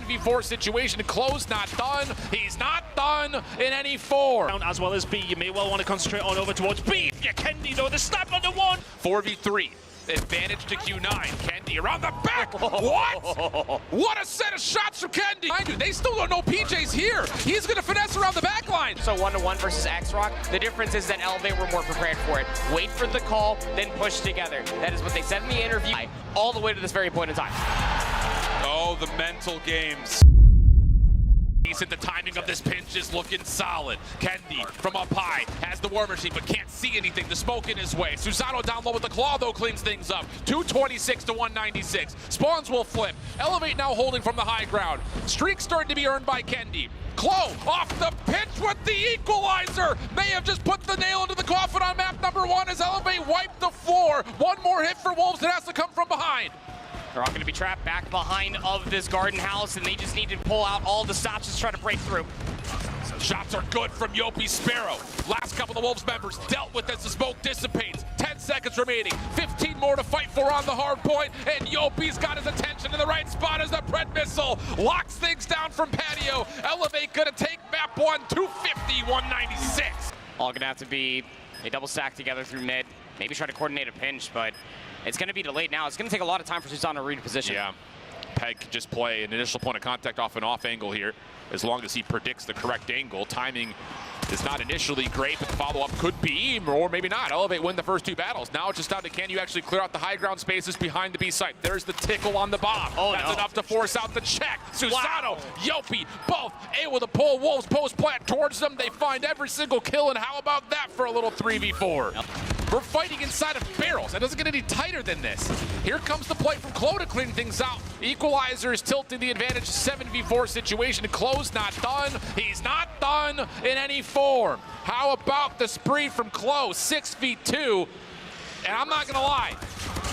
7v4 situation. Close not done. He's not done in any form. As well as B, you may well want to concentrate on over towards B. Yeah, Kendi though, the snap on the one. 4v3. Advantage to Q9. Kendi around the back. What? What a set of shots from Kendi. Mind you, they still don't know PJ's here. He's going to finesse around the back line. So 1-to-1 versus X-Rock. The difference is that Elevate were more prepared for it. Wait for the call, then push together. That is what they said in the interview all the way to this very point in time. Oh, the mental games. At the timing of this pinch is looking solid. Kendi from up high has the War Machine but can't see anything. The smoke in his way. Susano down low with the claw though cleans things up. 226 to 196. Spawns will flip. Elevate now holding from the high ground. Streak starting to be earned by Kendi. Klo off the pitch with the equalizer. May have just put the nail into the coffin on map number 1 as Elevate wiped the floor. One more hit for Wolves. It has to come from behind. They're all going to be trapped back behind of this garden house, and they just need to pull out all the stops to try to break through. Shots are good from Yopi Sparrow. Last couple of Wolves members dealt with as the smoke dissipates. 10 seconds remaining. 15 more to fight for on the hard point, and Yopi's got his attention in the right spot as the Pred missile locks things down from patio. Elevate gonna take map 1, 250, 196. All gonna have to be a double stack together through mid. Maybe try to coordinate a pinch, but it's going to be delayed now. It's going to take a lot of time for Susano to reposition. Yeah, Peg can just play an initial point of contact off an off angle here, as long as he predicts the correct angle. Timing is not initially great, but the follow-up could be, or maybe not. Elevate win the first 2 battles. Now it's just down to can you actually clear out the high ground spaces behind the B site. There's the tickle on the bomb. Oh, that's no. enough to force out the check. Susano, Yopi, both able to pull Wolves post plant towards them. They find every single kill, and how about that for a little 3v4? Yep. We're fighting inside of barrels. It doesn't get any tighter than this. Here comes the play from Klo to clean things out. Equalizer is tilting the advantage. 7v4 situation. Klo's not done. He's not done in any form. How about the spree from Klo? 6v2. And I'm not gonna lie,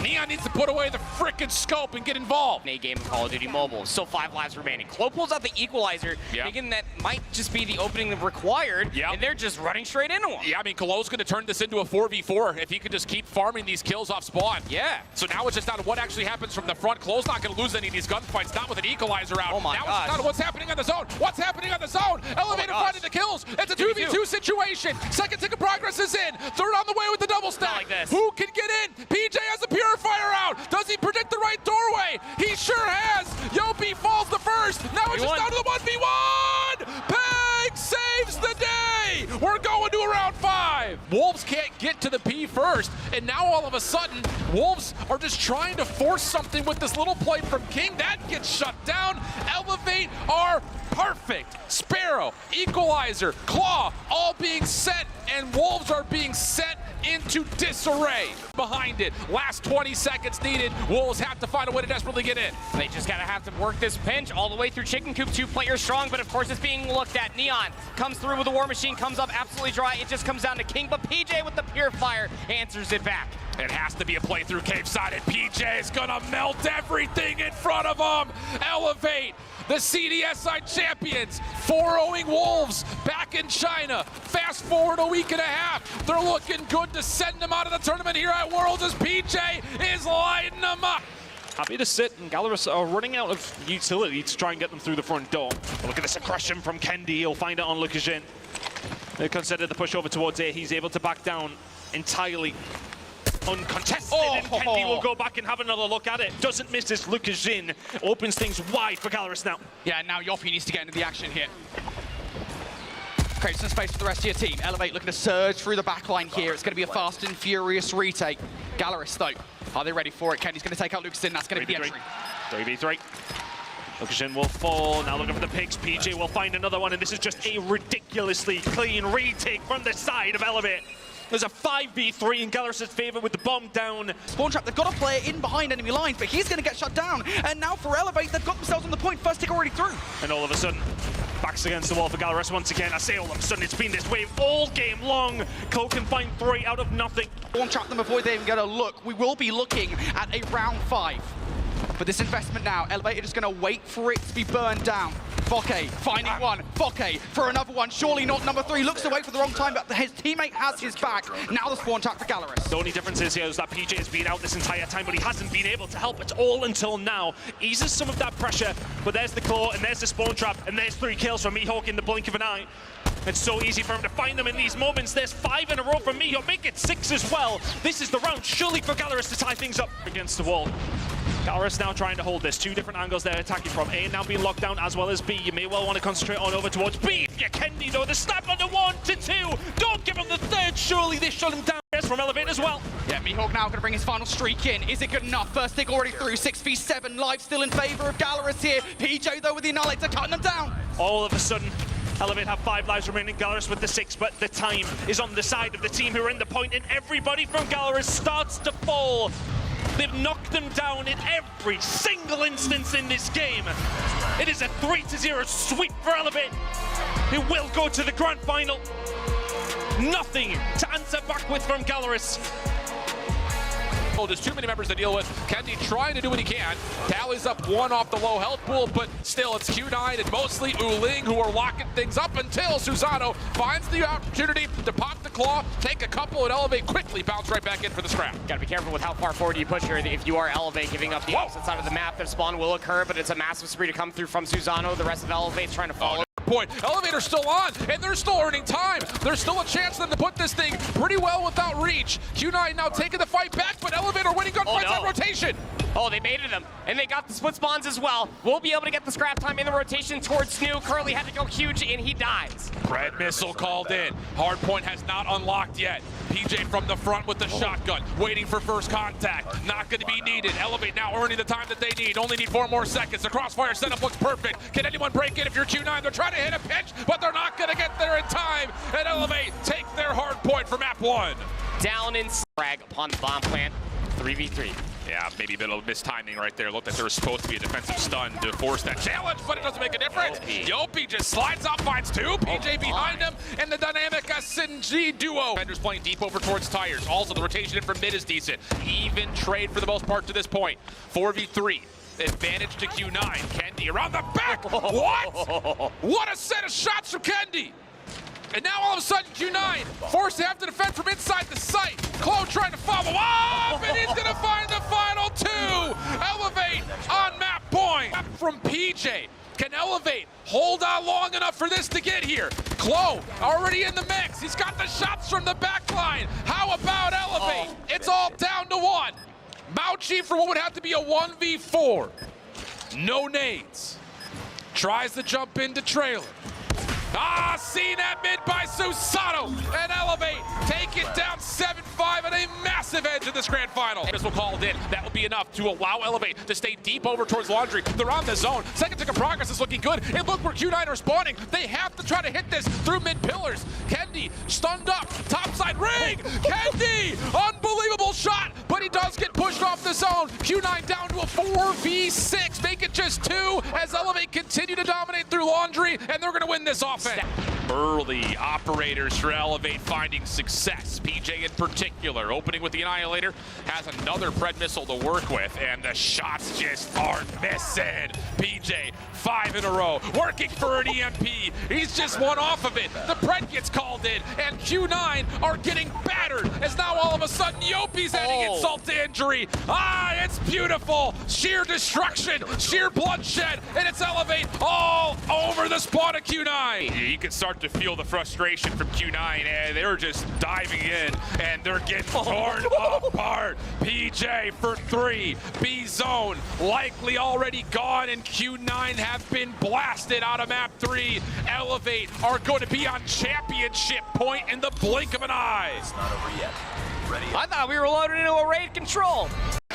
Neon needs to put away the frickin' scope and get involved. A game of Call of Duty Mobile, still 5 lives remaining. Klo pulls out the equalizer, thinking that might just be the opening required, and they're just running straight into him. Yeah, I mean, Klo's gonna turn this into a 4v4 if he can just keep farming these kills off spawn. Yeah. So now it's just down to what actually happens from the front. Klo's not gonna lose any of these gunfights, not with an equalizer out. Oh my now gosh. it's down to what's happening on the zone. What's happening on the zone? Elevator finding the kills. It's a 2v2 situation. Second tick of progress is in. Third on the way with the double stack. Not like this. Who can get in? PJ has a purifier out. Does he predict the right doorway? He sure has. Yopi falls the first. Now it's just down to the 1v1. Peg saves the day. We're going to a round 5. Wolves can't get to the P first, and now all of a sudden, Wolves are just trying to force something with this little play from King. That gets shut down. Elevate are perfect. Sparrow, Equalizer, Claw, all being set, and Wolves are being set into disarray behind it. Last 20 seconds needed. Wolves have to find a way to desperately get in. They just gotta have to work this pinch all the way through Chicken Coop. 2 players strong, but of course it's being looked at. Neon comes through with the War Machine, comes up absolutely dry. It just comes down to King, but PJ with the Purifier answers it back. It has to be a play through cave side, and PJ is gonna melt everything in front of him. Elevate, the CDSI champions, 4-0ing Wolves back in China. Fast forward a week and a half. They're looking good to send them out of the tournament here at Worlds as PJ is lighting them up. Happy to sit, and Gallerus are running out of utility to try and get them through the front door. But look at this aggression from Kendi. He'll find it on Lukaszyn. They consider the push over towards A. He's able to back down entirely uncontested, and Kendi will go back and have another look at it. Doesn't miss this. Lukaszyn opens things wide for Gallerus now. Yeah, now Yopi needs to get into the action here. Create some space for the rest of your team. Elevate looking to surge through the backline here. It's going to be a fast and furious retake. Gallerus, though, are they ready for it? Kendi's going to take out Lukaszyn. That's going to be the entry. 3v3. Lukaszyn will fall. Now looking for the picks. PJ will find another one, and this is just a ridiculously clean retake from the side of Elevate. There's a 5v3 in Gallerus' favor with the bomb down. Spawn Trap, they've got a player in behind enemy lines, but he's going to get shut down. And now for Elevate, they've got themselves on the point. First tick already through. And all of a sudden, backs against the wall for Gallerus once again. I say all of a sudden, it's been this way all game long. Cole can find 3 out of nothing. Spawn Trap them before they even get a look. We will be looking at a round 5. But this investment now, Elevate are just going to wait for it to be burned down. Fokke finding one. Fokke for another one. Surely not number 3. Looks away for the wrong time, but his teammate has his back. Now the spawn tap for Gallerus. The only difference is here is that PJ has been out this entire time, but he hasn't been able to help at all until now. Eases some of that pressure, but there's the claw, and there's the spawn trap, and there's 3 kills from Mihawk in the blink of an eye. It's so easy for him to find them in these moments. There's 5 in a row from Mihawk, make it 6 as well. This is the round, surely for Gallerus to tie things up against the wall. Gallerus now trying to hold this. 2 different angles they're attacking from. A now being locked down as well as B. You may well want to concentrate on over towards B. If you Kendi though, the snap on the 1 to 2. Don't give him the 3rd, surely they shut him down. Yes, from Elevate as well. Yeah, Mihawk now going to bring his final streak in. Is it good enough? First stick already through. 6v7 live still in favor of Gallerus here. PJ though with the Annihilator cutting them down. All of a sudden, Elevate have 5 lives remaining, Gallerus with the 6, but the time is on the side of the team who are in the point, and everybody from Gallerus starts to fall. They've knocked them down in every single instance in this game. It is a 3-0 sweep for Elevate, who will go to the grand final. Nothing to answer back with from Gallerus. Just too many members to deal with. Kendi trying to do what he can. Tally's up 1 off the low health pool, but still it's Q9 and mostly Uling who are locking things up until Susano finds the opportunity to pop the claw, take a couple, and Elevate quickly bounce right back in for the scrap. Gotta be careful with how far forward you push here. If you are Elevate giving up the opposite side of the map, their spawn will occur, but it's a massive spree to come through from Susano. The rest of Elevate's trying to follow. Point. Elevator's still on, and they're still earning time. There's still a chance for them to put this thing pretty well without reach. Q9 now taking the fight back, but Elevator winning gunfights on rotation. Oh, they baited them, and they got the split spawns as well. We'll be able to get the scrap time in the rotation towards Snoo. Curly had to go huge, and he dies. Red missile called in. Hardpoint has not unlocked yet. PJ from the front with the shotgun, waiting for first contact. Not going to be needed. Elevate now earning the time that they need. Only need 4 more seconds. The crossfire setup looks perfect. Can anyone break in if you're Q9? They're trying to hit a pinch, but they're not going to get there in time. And Elevate take their hard point for map 1. Down in frag upon the bomb plant. 3v3. Yeah, maybe a bit of mistiming right there. Looked like there was supposed to be a defensive stun to force that challenge, but it doesn't make a difference. Yopi just slides out, finds 2. PJ behind him, and the dynamic Sinji duo. Defenders playing deep over towards tires. Also, the rotation in from mid is decent. Even trade for the most part to this point. 4v3. Advantage to Q9. Kendi around the back. What? What a set of shots from Kendi. And now all of a sudden, Q9 forced to have to defend from inside the site. Clo trying to follow up, and he's gonna find the final 2. Elevate on map point. From PJ. Can Elevate hold on long enough for this to get here? Clo already in the mix. He's got the shots from the back line. How about Elevate? It's all down to 1. Mauchi for what would have to be a 1v4. No nades. Tries to jump into trailer. Seen at mid by Susano, and Elevate take it down 7-5 and a massive edge in this grand final. This will call it in. That will be enough to allow Elevate to stay deep over towards Laundry. They're on the zone. Second tick of progress is looking good. And look where Q9 are spawning. They have to try to hit this through mid pillars. Kendi stunned up, topside ring. Kendi, unbelievable shot, but he does get pushed off the zone. Q9 down to a 4v6. Make it just 2 as Elevate continue to dominate through Laundry, and they're going to win this offense. Early operators for Elevate finding success. PJ in particular, opening with the Annihilator, has another Pred missile to work with, and the shots just aren't missing. PJ, 5 in a row, working for an EMP. He's just 1 off of it. The Pred gets called in, and Q9 are getting battered, as now all of a sudden Yopi's adding insult to injury. It's beautiful. Sheer destruction, sheer bloodshed, and it's Elevate all over the spawn of Q9. You can start to feel the frustration from Q9, and they're just diving in, and they're getting torn apart. PJ for 3, B zone likely already gone, and Q9 have been blasted out of map 3. Elevate are going to be on championship point in the blink of an eye. It's not over yet. Ready? I thought we were loaded into a raid control.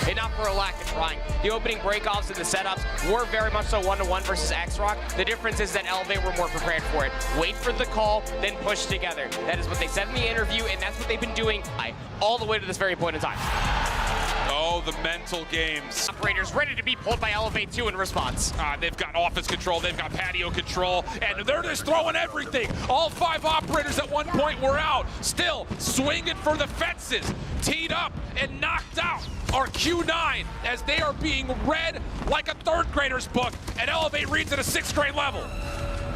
And not for a lack of trying. The opening breakoffs and the setups were very much so 1-to-1 versus X-Rock. The difference is that Elevate were more prepared for it. Wait for the call, then push together. That is what they said in the interview, and that's what they've been doing all the way to this very point in time. Oh, the mental games. Operators ready to be pulled by Elevate 2 in response. They've got office control, they've got patio control, and they're just throwing everything. All 5 operators at one point were out. Still swinging for the fences. Teed up and knocked out are Q9 as they are being read like a 3rd grader's book, and Elevate reads at a 6th grade level.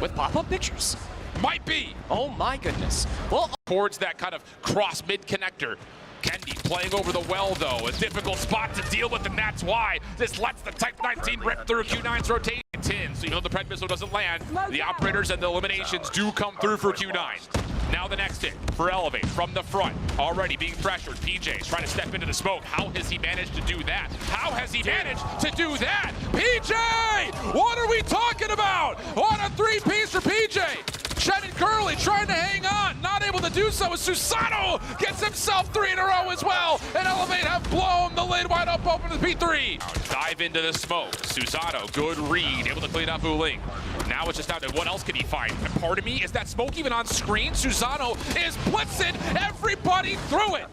With pop-up pictures. Might be. Oh my goodness. Well, Towards that kind of cross mid connector. Kendi playing over the well though, a difficult spot to deal with, and that's why this lets the Type 19 rip through Q9's rotation. So even though the Pred missile doesn't land, the operators and the eliminations do come through for Q9. Now the next hit for Elevate from the front, already being pressured. PJ's trying to step into the smoke. How has he managed to do that? How has he managed to do that? PJ! What are we talking about? On a 3-piece for PJ. Shen and Curly trying to hang on, not able to do so as Susano gets himself 3 in a row as well, and Elevate have blown the lid wide up open to the P3. Dive into the smoke. Susano, good read, able to clean up Wuling. Now it's just down to what else can he find? And part of me, is that smoke even on screen? Susano is blitzing everybody through it.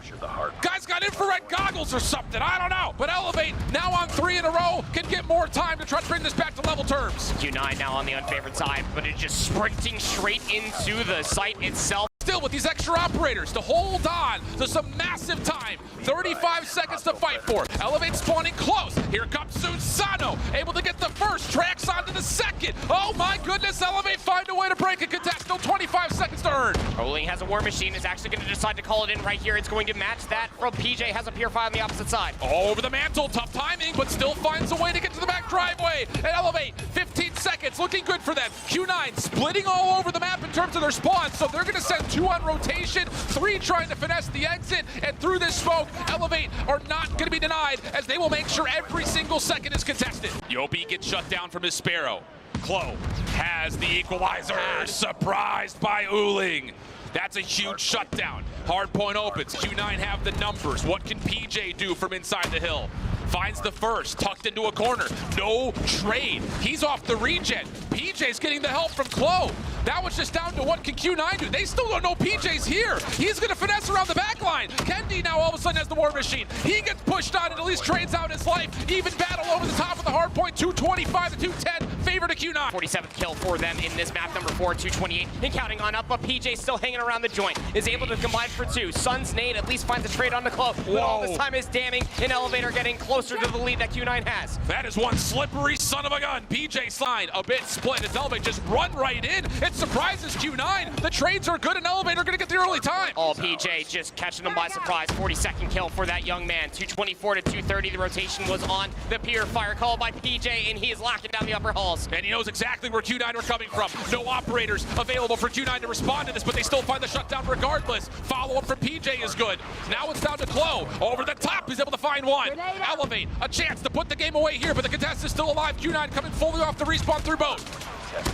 Guy's got infrared goggles or something, I don't know. But Elevate, now on 3 in a row, can get more time to try to bring this back to level terms. Q9 now on the unfavored side, but it's just sprinting straight into the site itself. Still with these extra operators to hold on to some massive time. 35 seconds to fight for. Elevate spawning close. Here comes Susano, able to get the first, tracks onto the second. Oh my goodness, Elevate find a way to break a contest. Still 25 seconds to earn. Wuling has a War Machine, is actually going to decide to call it in right here. It's going to match that from PJ, has a Purify on the opposite side. All over the mantle, tough timing, but still finds a way to get to the back driveway. And Elevate, 15 seconds, looking good for them. Q9 splitting all over the map in terms of their spawns, so they're going to send 2 on rotation, 3 trying to finesse the exit, and through this smoke, Elevate are not going to be denied as they will make sure every single second is contested. Yobi gets shut down from his Sparrow. Klo has the equalizer, surprised by Wuling. That's a huge shutdown. Hardpoint opens, Q9 have the numbers. What can PJ do from inside the hill? Finds the first, tucked into a corner. No trade. He's off the regen. PJ's getting the help from Klo. That was just down to what can Q9 do. They still don't know PJ's here. He's going to finesse around the back line. Kendi now all of a sudden has the War Machine. He gets pushed on and at least trades out his life. Even battle over the top of the hard point. 225 to 210. Favor to Q9. 47th kill for them in this map, number 4, 228. And counting on up, but PJ still hanging around the joint. Is able to combine for 2. Sun's nade at least finds a trade on the Klo. But all this time is damning. An Elevator getting closer to the lead that Q9 has. That is one slippery son of a gun. PJ slide a bit split as Elevate just run right in. It surprises Q9. The trades are good and Elevate are going to get the early time. All PJ just catching them by surprise. 42nd kill for that young man. 224 to 230. The rotation was on the Purifier call by PJ, and he is locking down the upper halls. And he knows exactly where Q9 are coming from. No operators available for Q9 to respond to this, but they still find the shutdown regardless. Follow-up from PJ is good. Now it's down to Klo. Over the top, he's able to find one. Elevate, a chance to put the game away here, but the contest is still alive. Q9 coming fully off the respawn through boat.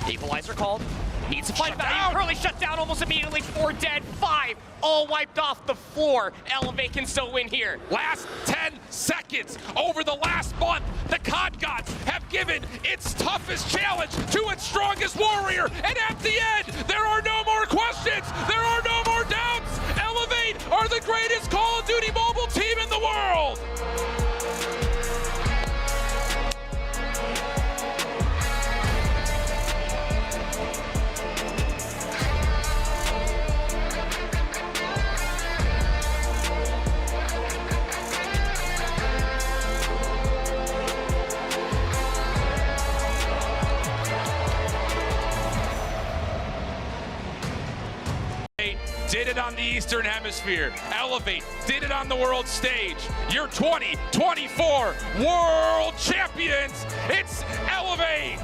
Equalizer called. Needs to find value. Curly shut down almost immediately. 4 dead, 5 all wiped off the floor. Elevate can still win here. Last 10 seconds over the last month. The COD gods have given its toughest challenge to its strongest warrior. And at the end, there are no more questions. There are no more doubts. Elevate are the greatest Call of Duty mobile team in the world. Did it on the Eastern Hemisphere. Elevate did it on the world stage. You're 2024 world champions. It's Elevate.